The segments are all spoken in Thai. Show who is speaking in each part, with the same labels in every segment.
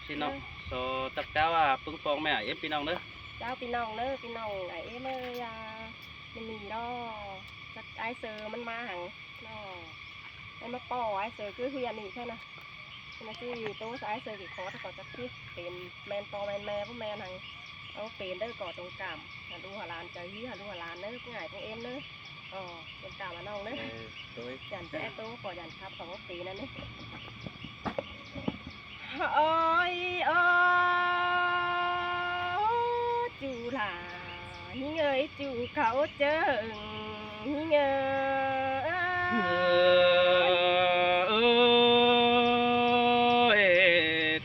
Speaker 1: xin ông số tất cả à phương phong mẹ em pin ông nữa
Speaker 2: cháu pin nong nữa pin nong này em ơi mình mì đó chắc ai sờมันมาหังnó emมาป่อไอ้เสือคือเฮียนี่แค่นะนะที่โต๊ะไอ้เสือกี่คอถ้าก่อนจะคิดเป็นแมนปอแมนแม่พวกแมนหังเอาเป็นได้ก่อตรงกลางดูหัวลานใจยี่ดูหัวลานเนื้อพวกไงพวกเอ็มเนื้ออ๋อตรงกลางมาน้องเนื้อยันแจ๊โต๊ะก่อยันครับของปีนั่นนี่โอ้ยโอ้จูหลาหิ้งเอ้ยจูเขาเจิงหิ้งเอ้ย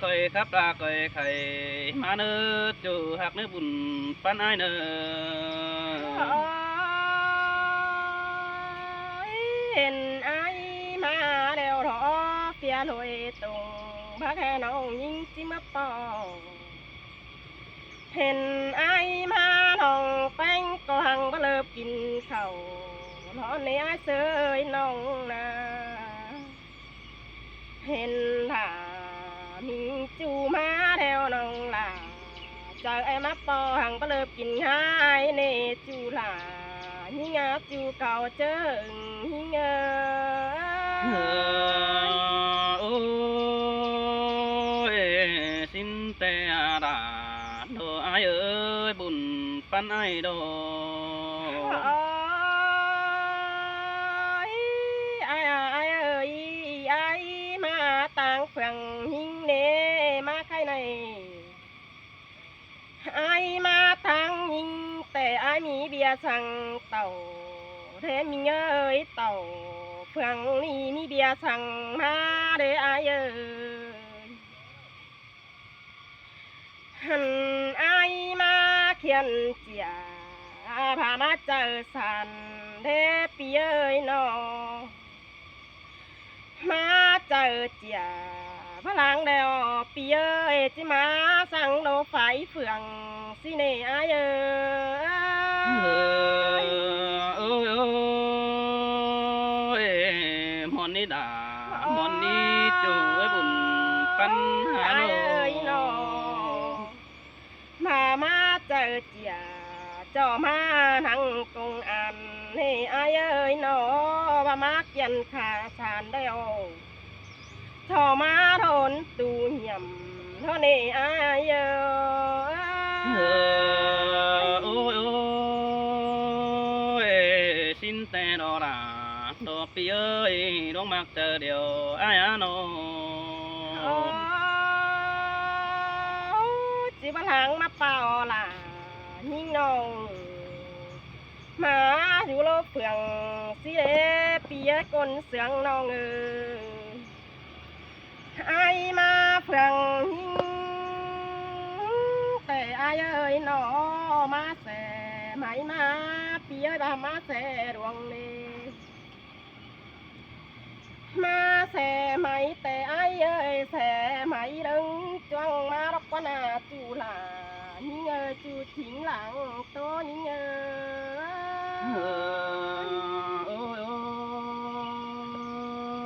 Speaker 1: coi khắp ra coi khay má nước chú hạt nước bùn pan ai nơ
Speaker 2: เห็นไอ้มาแล้วรอเปียลอยตรงพักแค่น้องยิงจิมาปอเห็นไอ้มาน้องแป้งก็หังบ่เลิกกินข้าวร้อนในไอ้เสยน้องนาเห็นท่ามิงจูมาแล้วน้องลาจากไอ้มาปอหังบ่เลิกกินหายเนจูลาหิ้งอาจูเก่าเจิงหิ้ง
Speaker 1: ôi xin tè đà đồ ai ơi bùn pan ai đồ
Speaker 2: ai ơi ai mà tang phẳngหิ้งเนมาใครในai mà tangหิ้งแต่ไอ้มีเบียร์สั่งเต่าเทมิงเอ้ยเต่าเพื่องนี่มีเบียร์สั่งมาเด้ไอ้เอ้ยหันไอ้มาเขียนเจียพามาเจอสันเด้ปีเอ้ยนอมาเจอเจียพลังเดียวปีเอ้ยจิมาสั่งโลไฟเฟืองสิเนไอ้เอ้ย
Speaker 1: ôi ôi món ní đà món ní chú ơi bùn pan hà đồ
Speaker 2: มาเจอเจียเจ้ามานั่งกงอันให้อายเอ้ยนอว่ามาเกียนขาสานได้โอชอมาทนตูเหี่ยมเท่านี้อายเอ้ย
Speaker 1: ôi ôi xin tè đò đà đò pi ơi đóng mặc chờ điều ai á nó
Speaker 2: จิบหางมาเป่าล่ะยิ่งนองมาอยู่โลเฟืองสิเดปียกลเสืองนองไอมาเฟืองยิ่งแต่ไอเอ้ยนอมาแสไหมมาปียบามาแสดวงเลยมาแสไหมแต่ไอเอ้ยแสไหมดึงจ้วงมารบกวนจูหลายิ่งจูทิ้งหลังโตยิ่ง
Speaker 1: ôi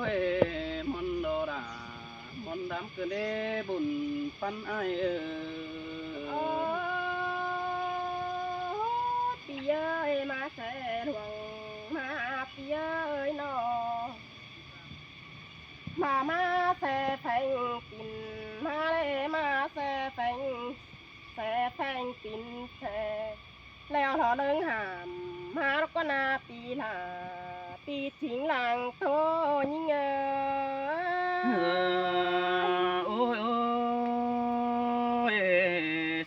Speaker 1: ôi món đồ đà món đám cửa đê bùn pan ai
Speaker 2: ปีเอ้ยมาแสดวงมาปีเอ้ยนอมาแสแฝงปิ่นมาเลยมาแสแฝงปิ่นแสแล้วทอเดิงหามมาแล้วก็นาปีหลาปีถิงหลังโตยิ่ง
Speaker 1: ôi ôi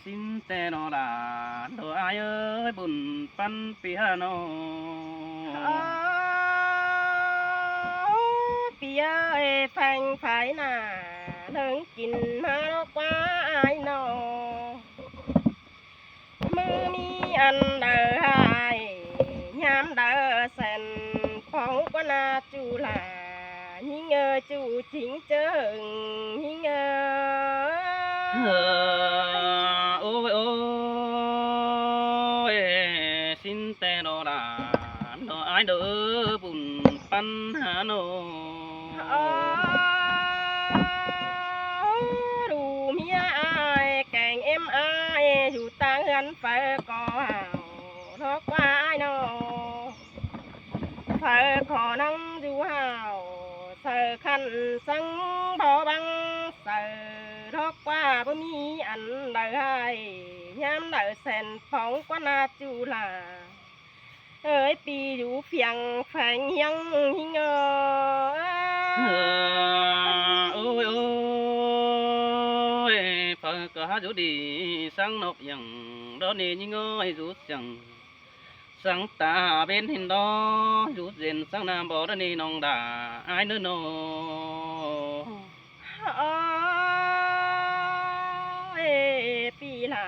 Speaker 1: xin tè nó đà đồ ai ơi bùn pan piano
Speaker 2: ปีเอ้ยแฝงไฟหน้าเดิงกินมาแล้วกว่าไอ้นอมือมีอันเดอหายยามเดอเส้นพองก็นาจูหลาหิ้งจูทิ้งเจิงหิ้ง
Speaker 1: ôi ôi xin tè nó đà đồ ai đỡ bùn pan hà nô
Speaker 2: ดูเมีย สังพอบังเสือทอกว่าบ่มีอันใดยามใดแสนพองกว่านาจูลาเอ้ยปีอยู่เพียงแฝงยังหิง
Speaker 1: โอ้ยโอ้ยphật cả rủ đi sáng nộp yang đó nè như ngôi rủ chẳng sáng ta bên hình đó rủ dền sáng nam bỏ đó nè nong đà ai nữa nô
Speaker 2: ơiปีlà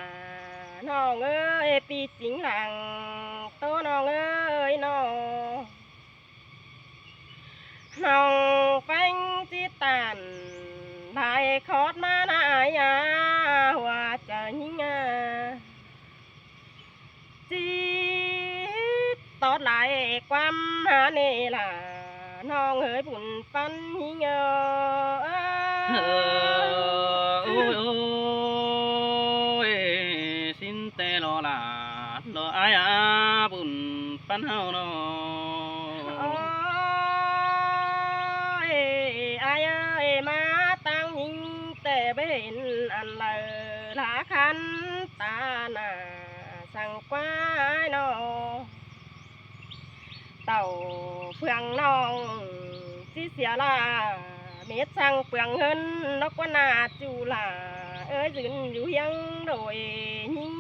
Speaker 2: น้องเอ้ยปีจริงหลังโตน้องเอ้ยน้องแป้งจีตันได้คอดมาหน้ายาว่าจะยิงจีตอดไหลความหาเนล่ะน้องเอ้ยบุญปันหิง
Speaker 1: ôi ôi xin tê lo là lo ai à bùn pan hao nó
Speaker 2: อายเอ้ยมาตั้งยิงแต่เบ็นอันเลยลาคันตาหน้าสั่งควายนอเต่าเฟืองน้องสิเสียลาเม็ดสั่งเปลืองเงินนกว่านาจูลาเอ้ยยืนอยู่ยังโดยยิง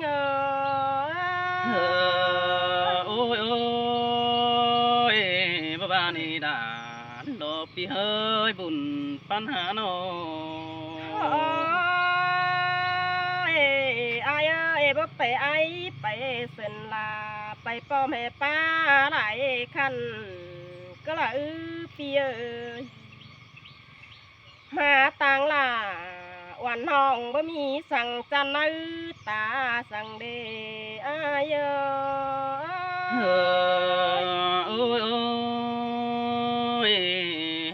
Speaker 1: ôi ôi bà bà ni đã lo pi hơi bùn pan há nó
Speaker 2: อายเอ้ยบ่ไปไอไปเส้นลาไปป้อมให้ป้าหลายคันก็ละปีเอ้ยมาต่างลาวันน้องบ่มีสั่งจันนื้อตาสั่งเดอาย
Speaker 1: ôi ôi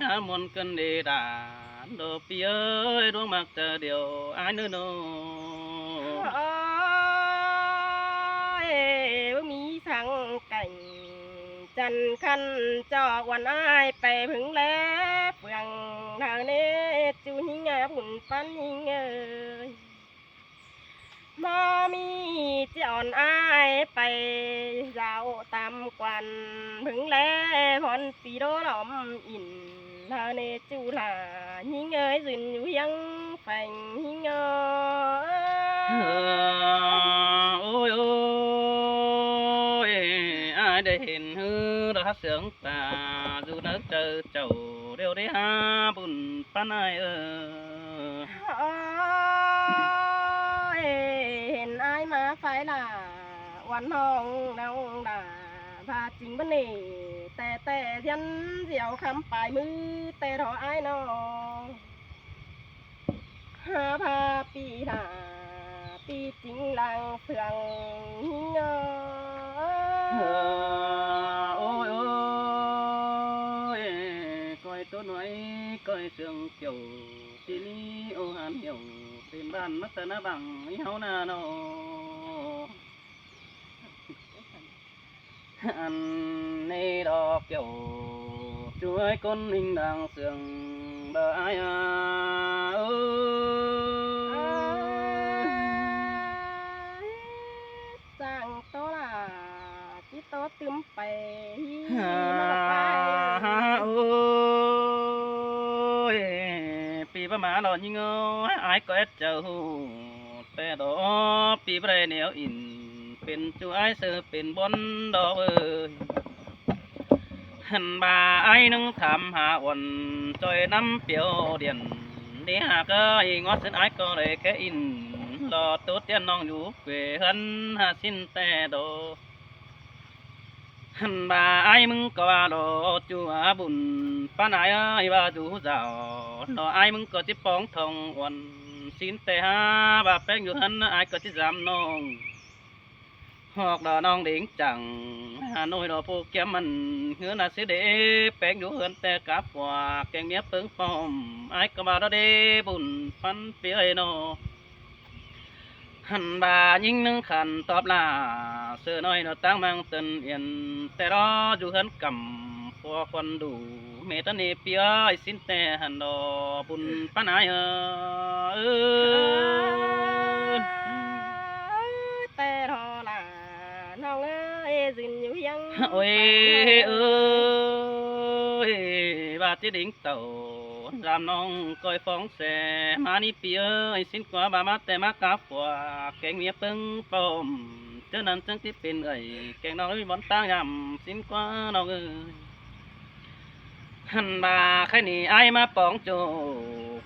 Speaker 1: há môn cân đề đàn đồ pi ơi đuông mặc chờ điều ai nữa nó
Speaker 2: บ่มีสั่งไก่จันคันจอกวันอ้ายไปผึงแล้วเปลืองทางนี้จูหิงบุญปันหิงเอ้ยบ่มีจะอ่อนอ้ายไปยาวตามกวันผึงแล้วพรปีโดหลอมอินทางนี้จูลาหิงเอ้ยยืนอยู่ยังแฝงหิง
Speaker 1: ôi ôi ai để hiện hư đã sướng ta dù nước trời chầu đều đấy ha bùn pan ai ơi
Speaker 2: เห็นอายมาไฟล่ะวันน้องน้องด่าพาจริงบ้านี่แต่เทียนเสียวคำปลายมือแต่รออายน้องหาพาปีหน้าปีจริงหลังเฟืองเง
Speaker 1: ôi ôi coi tôi nói coi sương chiều tí ni ô hàn hiểu tìm bàn mắt na bằng ý hấu na nó ăn nê đỏ kiểu chuối con hình đang sương đợi ai à
Speaker 2: สั่งโตล่ะที่โตตึมไป
Speaker 1: ôi pi ba má lo như ngô ai có ít châuแต่ดอกปีเปรเหนียวอินเป็นจูไอเสือเป็นบนดอกเอ้ยหันบ่าไอ้นึงทำหาอ่อนจอยน้ำเปียวเดียนนี่หากไอ้งอสินไอ้ก็เลยแค่อินรอตัวเตี้ยน้องอยู่เกวหันหาสินแต่ดอกหันบ่าไอ้มึงก็ว่าดอกจูอาบุญป้าไหนไอ้ว่าจูเจ้าดอกไอ้มึงก็จิปองทองอ่อนxin tê ha bà phépอยู่หันai có chỉ dám nong hoặc là nong đến chẳng Hà Nội đó phụ kiếm mình hứa là sẽ để phépอยู่hơn tê cá quả kèn miếng bướng phòng ai có bà đó đi bùn phân phía nó hẳn bà nhìn nâng khăn tóm là sự nói nó tăng mang tình yên tê đó dù hơn cầm qua con đủ เมตตาเนเปียสินแต่หันดอบุญปันไอเออ
Speaker 2: แต่รอล่ะน้องเอ้ยยืนอยู่ยัง
Speaker 1: โอ้ยเอ้ยบาดที่ดิ่งเต่ารามน้องก้อยฟองแสมานี่ปีเอ้ยสินกว่าบามาแต่มากาฝัวแกงเมียเปิ้งปอมเจ้านั้นจังที่เป็นเอ้ยแกงน้องไม่บอนตางยำสินกว่าน้องเอ้ยหันบาแค่นี้ไอ้มาปองโจ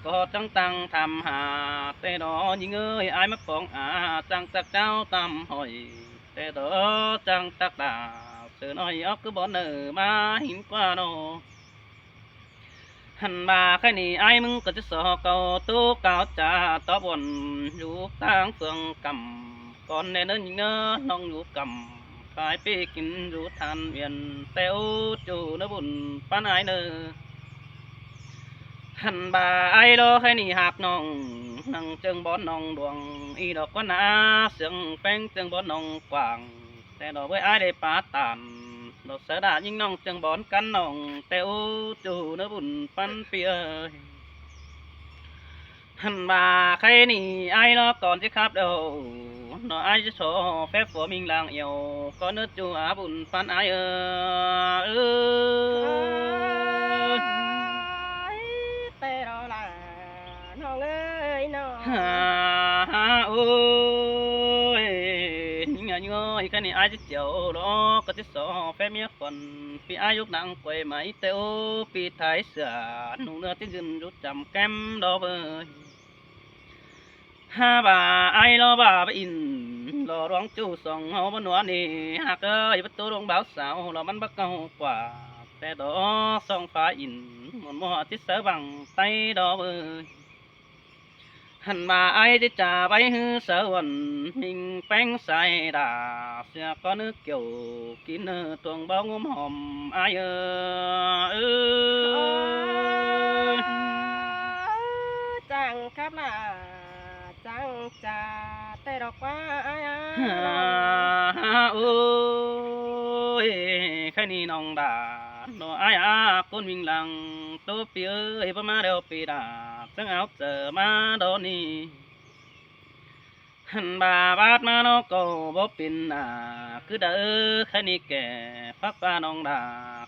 Speaker 1: ก็จังตังทำหาแต่ดอยิงเอ้ยไอ้มาปองจังตักเจ้าตำหอยแต่ดอจังตักดาเสือน้อยออกคือบอนเนอมาหินกว่าโนหันบาแค่นี้ไอ้มึงก็จะสอเก่าตู้เก่าจ่าตอบวนอยู่ทางเฟืองกำก่อนแน่เนินยิงเนอน้องอยู่กำขายไปกินอยู่ทานเวียนแต่อุจูเนบุญป้านไอเนอหันบาไอ้รอแค่นี้หักน้องนั่งเจิงบอนน้องดวงอีดอกก็นาเสียงแป้งเจิงบอนน้องกว่างแต่ดอกไว้ไอ้ได้ปาตานดอกเสือดายิงน้องเจิงบอนกันน้องแต่อุจูเนบุญปันเปียหันบาใครนี่ไอ้รอก่อนจะครับเดี๋ยวน้อไอ้จะโชว์แฟบฝัวมิงลางเอียวก็นึกจูอาบุญปันไอ้เออ
Speaker 2: แต่รอล่ะน้องเอ้ยน้อง
Speaker 1: ฮ่าโอ้ยยังไงยังไงแค่นี้ไอ้จะเจียวรอก็จะสอแฟเมียคนปีอายุนางกวยไหมเตวปีไทยเสือหนุ่งเนื้อที่ยืนรู้จำแก้มดอกเบยบาไอ้รอบาไปอินรอร้องจู้สองเฮาบนหัวนี่หากเอ้ยประตูโรงบ่าวสาวเรามันบักเก่ากว่าแต่ดอกสองฟ้าอินหมดมัวที่เสือบังไตดอกเบย หันมาไอ้ที่จ่าไปฮือเสวนหิงแป้งใส่ดาเสียก็นึกเกี่ยวกินเนื้อตวงบ้องหอมไอ้เออ
Speaker 2: จังครับล่ะจังจ่าแต่ดอกว่า
Speaker 1: โอ้ยแค่นี้น้องดาโนไอ้คนวิ่งหลังตัวเปียเอ้ยประมาเดียวปีดาจังเอาเจอมาโดนนี่ หันบาบาดมาโนโกบ่ปินคือเด้อแค่นี้แก่ฟักปลาน้องดา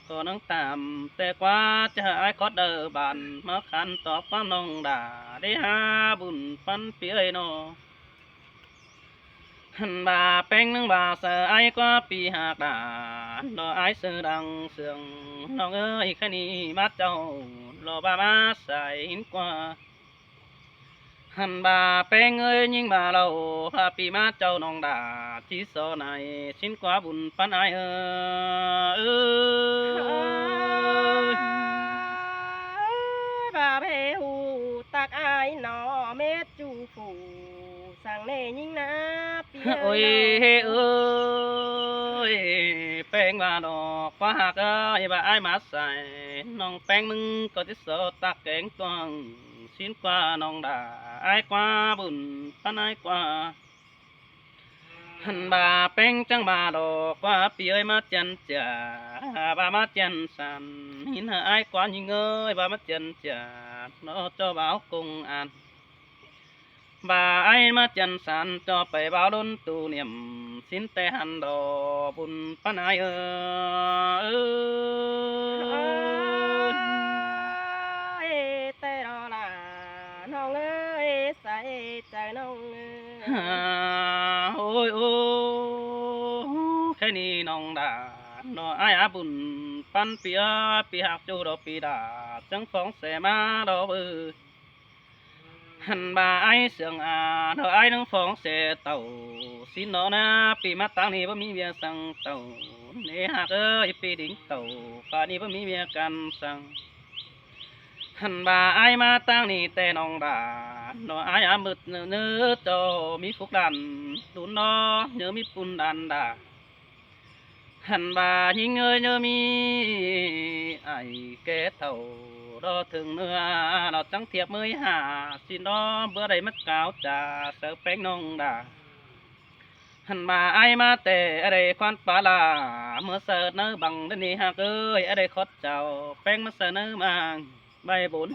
Speaker 1: ก็น้องตามแต่กว่าจะหายคอดเด้อบานมาขันตอบความน้องดาได้หาบุญปันเปียโนหันบาแป้งนึงบาเสือไอ้กว่าปีหากดาดอไอ้เสือดังเสืองน้องเอ้ยแค่นี้มาเจ้ารอบามาใส่หินกว่า หันบาแป้งเอ้ยยิ่งบาเราพาปีมาเจ้าน้องดาที่โซนายชิ้นกว่าบุญปันไอเออ
Speaker 2: บาเพหูตักอายหนอเม็ดจูฟูสั่งเน่ยิ่งนะเปีย
Speaker 1: โอ้ยเอ้ยแป้งบาดอกฟ้าหักเอ้ยบาไอมาใส่น้องแป้งมึงก็ที่โซตักแกงตวงชิ้นกว่าน้องดาไอกว่าบุญปันไอกว่า หันบาเป้งจังบาดอกว่าปีเอ้ยมาจันจ่าบามาจันสันหินหายกว่ายิงเอ้ยบามาจันจ่าเนาะเจ้าบ่าวกงอันบาไอ้มาจันสันเจ้าไปบ่าวดนตูเนียมสินแต่หันดอบุญปานายเออ
Speaker 2: แต่รอล่ะน้องเอ้ยใส่ใจน้องเอ้ย
Speaker 1: ฮ่าโอ้ยโอ้แค่นี้น้องดาน้อไอ้อาบุญปันเปียปีหักจูดอกปีดาจังฟองแสมาดอกเออหันบาไอ้เสียงดอกไอ้นังฟองแสเต่าสินนอนะปีมาตั้งนี่บ่มีเบียสั่งเต่าเนหักเอ้ยปีดิ่งเต่าป่านี้บ่มีเบียกันสั่ง หันบาไอมาตั้งนี่แต่น้องดาน้อไออามืดเนื้อจอมีฟุกดันดูนอเนื้อมีปุ่นดันดาหันบายิงเอ้ยเนื้อมีไอแก่เท่ารอถึงเนื้อเราจังเทียบมือหาสินอเบื่อใดมัดกาวจ่าเสือแป้งน้องดา หันมาไอมาแต่อะไรควันปลาลาเมื่อเสิร์เนื้อบังดันนี่หากเอ้ยอะไรคดเจ้าแป้งมาเสิร์เนื้อมาใบบุญ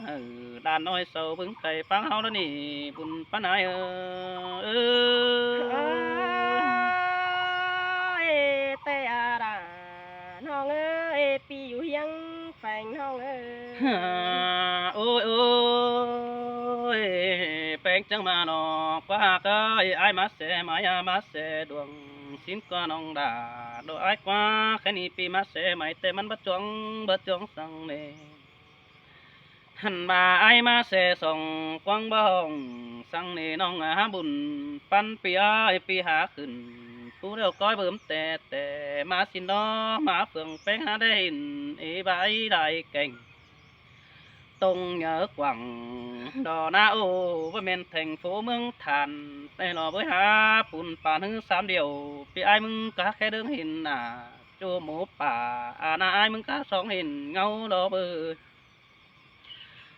Speaker 1: đàn nói sầu vững cày phá hao đó nỉ buồn phá nai ơi
Speaker 2: แต่อาดาน้องเอ้ยปีอยู่ยังแฝงน้องเอ้ย
Speaker 1: ôi ôi bèn chẳng mà nó quá cái ai mà sẽ mãi mà sẽ đường xin qua nông đà đồ ai quá cái này pi mà sẽ mãi têมันbất chuông sang nè hẳn mà ai mà sẽ sòng quang bông sang nè nông buồn pan pi ai pi hạ khẩn phú đều coi bướm tè tè mà xin đó mà phượng bèn hạ đây hình ý bãi đại cảnh tông nhớ quảng đò na ô với men thành phố mương thàn đây lò với há bùn bàn hư sám điều vì ai mưng cá khe đứng hình chua mố bà na ai mưng cá sóng hình ngâu đó bơi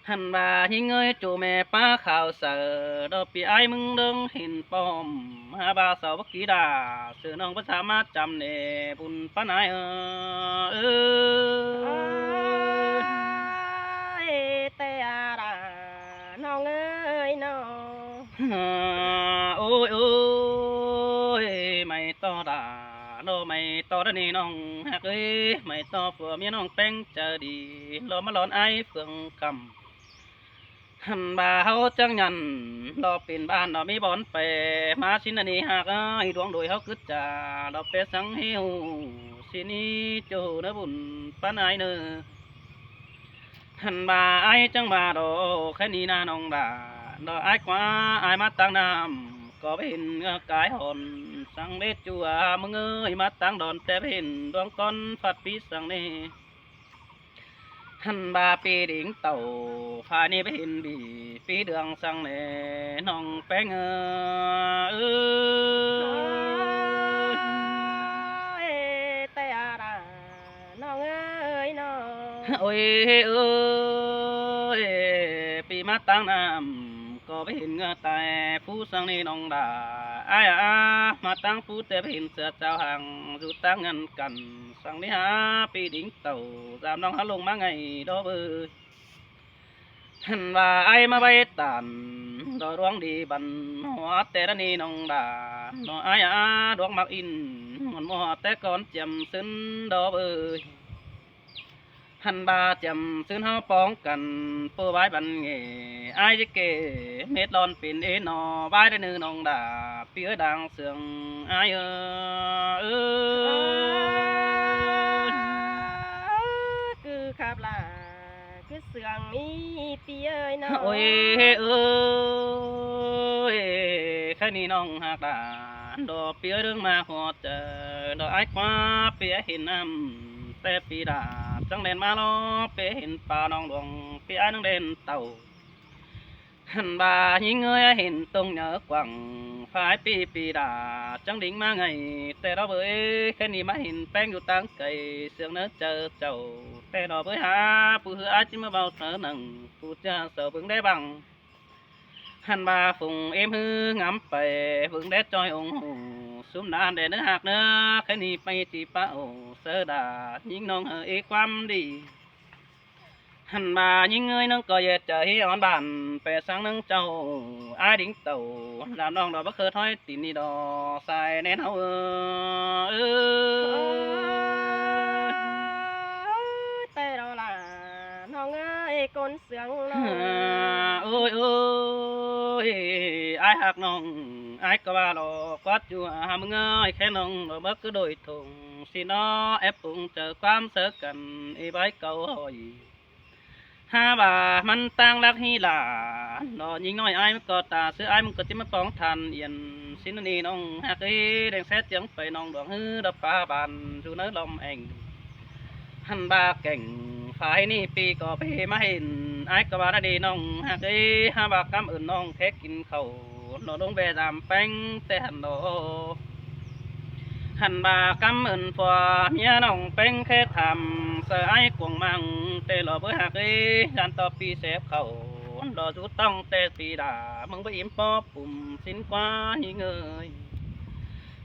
Speaker 1: hẳn bà hình ơi chủ mẹ pa khảo sở đó vì ai mưng đứng hình bom ha ba sáu bất kỳ đà sự nông bất sa mát chăm nè bùn pan ai
Speaker 2: แต่อาดาน้องเอ้ยน้อง
Speaker 1: ôi ôi mày to đà nó mày to đó nè nong hạc ơi mày to vừa miếng nong beng chờ đi lo mà lon ai phượng cầm hằn bà hao chẳng nhằn lo pin ban nó mi bón pe má xin anh hạc ai đuông đuổi hao cứt trà lo pe sáng hiu xin đi chỗ nó buồn pan ai nữa hẳn bà ai chẳng bà đồ cái ni na nong đà đó ai quá ai mắt tăng nam có bên cái hồn sang bếp chùa mừng ơi mắt tăng đòn té bên đoan con phát phí sang nè hẳn bà pi đỉnh tàu pha ni bên bì phí đường sang nè nong bén ơi
Speaker 2: แต่อาดาน้องเอ้ยน้อง
Speaker 1: ôi ơi pi mắt tăng nam có bên tài phú sang ni nong đà ai mà tăng phú té bên sợ chào hàng dù tăng ngăn cản sang ni há pi đỉnh tàu giảm nong há lùng má ngày đó bơi hẳn và ai mà bay tàn đó đoán đi bắn hóa té đã ni nong đà nó ai đoán mặc in một mò té con chầm sân đó bơi hẳn bà chầm sân hao bóng cần phô bái bắn nghề ai chứ kể mệt lon pin ế nò bái đã nư nong đà phía đang sương ai ơi
Speaker 2: คือขับล่ะคือเสืองมีปีเอ้ยน้อง
Speaker 1: ôi ơi cái ni nong hạc đà đò phía đường mà họ chờ đò ai quá phía hình âm té pi đà chẳng đèn mà lo phía hình pa nong đường phía ai nong đèn tàu hẳn bà nhìn người hình tung nhớ quẳng phải pi pi đà chẳng đỉnh mà ngày té đó với cái ni mà hình beng dù tăng cày sương nỡ chờ chầu té đó với há phụ hứa ai chỉ mà bao thở nằng phụ cha sợ vững đế bằng hẳn bà phùng em hư ngắm bè vững đế trôi ủng hù xuống đàn để nữa hạt nữa cái ni bay chỉ bao sơ đà nhìn nong hờ ế quam đi hẳn bà những người nâng cờ về trời on bàn bè sáng nâng trâu ai đính tàu làm nong đó bất khờ thôi tìm đi đò xài nén hậu
Speaker 2: แต่เราล่ะน้องเอ้ยคนเสืองน้อง
Speaker 1: ôi ôi ai hạc nong ai có ba lò quát chùa mừng ơi khen nong đó bất cứ đôi thùng xin nó ép cùng chờ quam sớ cần y bái câu hỏi ha bàมันtăng lắc hi là nó nhìn nói ai mới có tà xưa ai mới có tiếng mới bóng than yên xin đi nong hạc ấy đang xét tiếng phải nong đoạn hư đập phá bàn dù nỡ lòng ảnh hằn ba cảnh phải ni pi có pe mà hình ai có ba đã đi nong hạc ấy ha bà cảm ơn nong thếกินkhẩu nó đông về giảm phanh te hẳn nó hẳn bà cảm ơn phò mía nong phanh khét thầm sợ ai cuồng mang tê lò với hạc ấy gan to pi xếp khẩu đò rút tông tê pì đà mừng với im po bùm xin qua hi người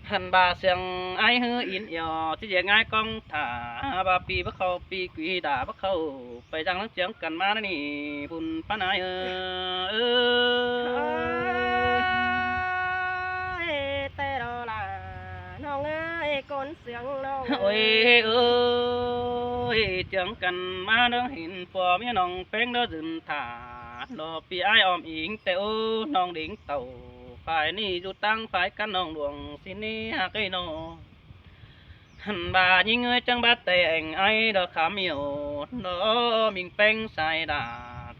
Speaker 1: hẳn bà xiềng ai hư in yêu chỉ dễ ngay con thả bà pi bắc khâu pi quỷ đà bắc khâu phải rằng nó tiếng cần má nè bùn pan ai ơi
Speaker 2: แต่รอล่ะน้องเอ้ยคนเสียงน้อง
Speaker 1: ôi ơi tiếng cần má nó hình phò mía nòng phèn nó dừng thả nó pi ai om ing teo nòng đỉnh tàu phải ni du tăng phải căn nòng luồng xin ni hạ cây nọ hẳn bà nhìn người chẳng bắt tay anh ai đó khám hiểu nó mình phèn sai đà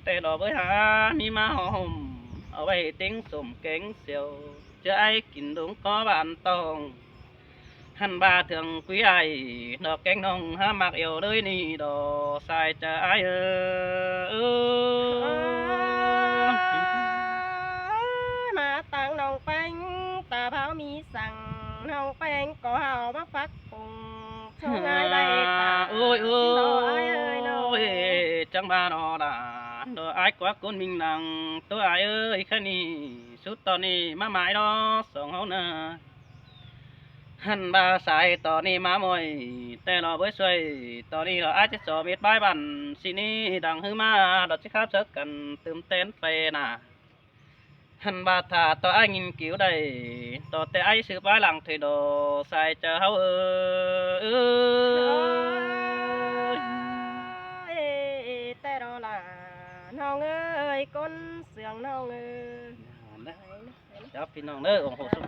Speaker 1: tê đó với hà mi má hòm ở đây tiếng sum cánh siêu chứ ai kín đúng có bạn tòng hẳn bà thường quý ai nó cánh nông ha mặc yêu đời ni đó sai cho ai
Speaker 2: mà tặng nòng phanh tà pháo miสั่งน้องแป้งก็เฮามาฟักปุงช่องai đây tà
Speaker 1: ôi
Speaker 2: ai ơi nó
Speaker 1: ôi chẳng bà nó đã đó ai quá con mình nàng tôi ai ơi khá ni suốt tao ni má mãi đó sống hấu nè hẳn bà sai tao ni má mồi tê nó với xuôi tao ni là ai chết cho biết bài bản xin ni đằng hư má đó chứ khác sức cần tươm tên phê nà hẳn bà thả tao ai nghiên cứu đây tao tê ai sự bài lặng thì đồ sai cho hấu ơi
Speaker 2: แต่รอล่ะน้องเอ้ยก้นเสียงน้องเอ้ย
Speaker 1: Chàoพี่น้องเด้อโอ้โห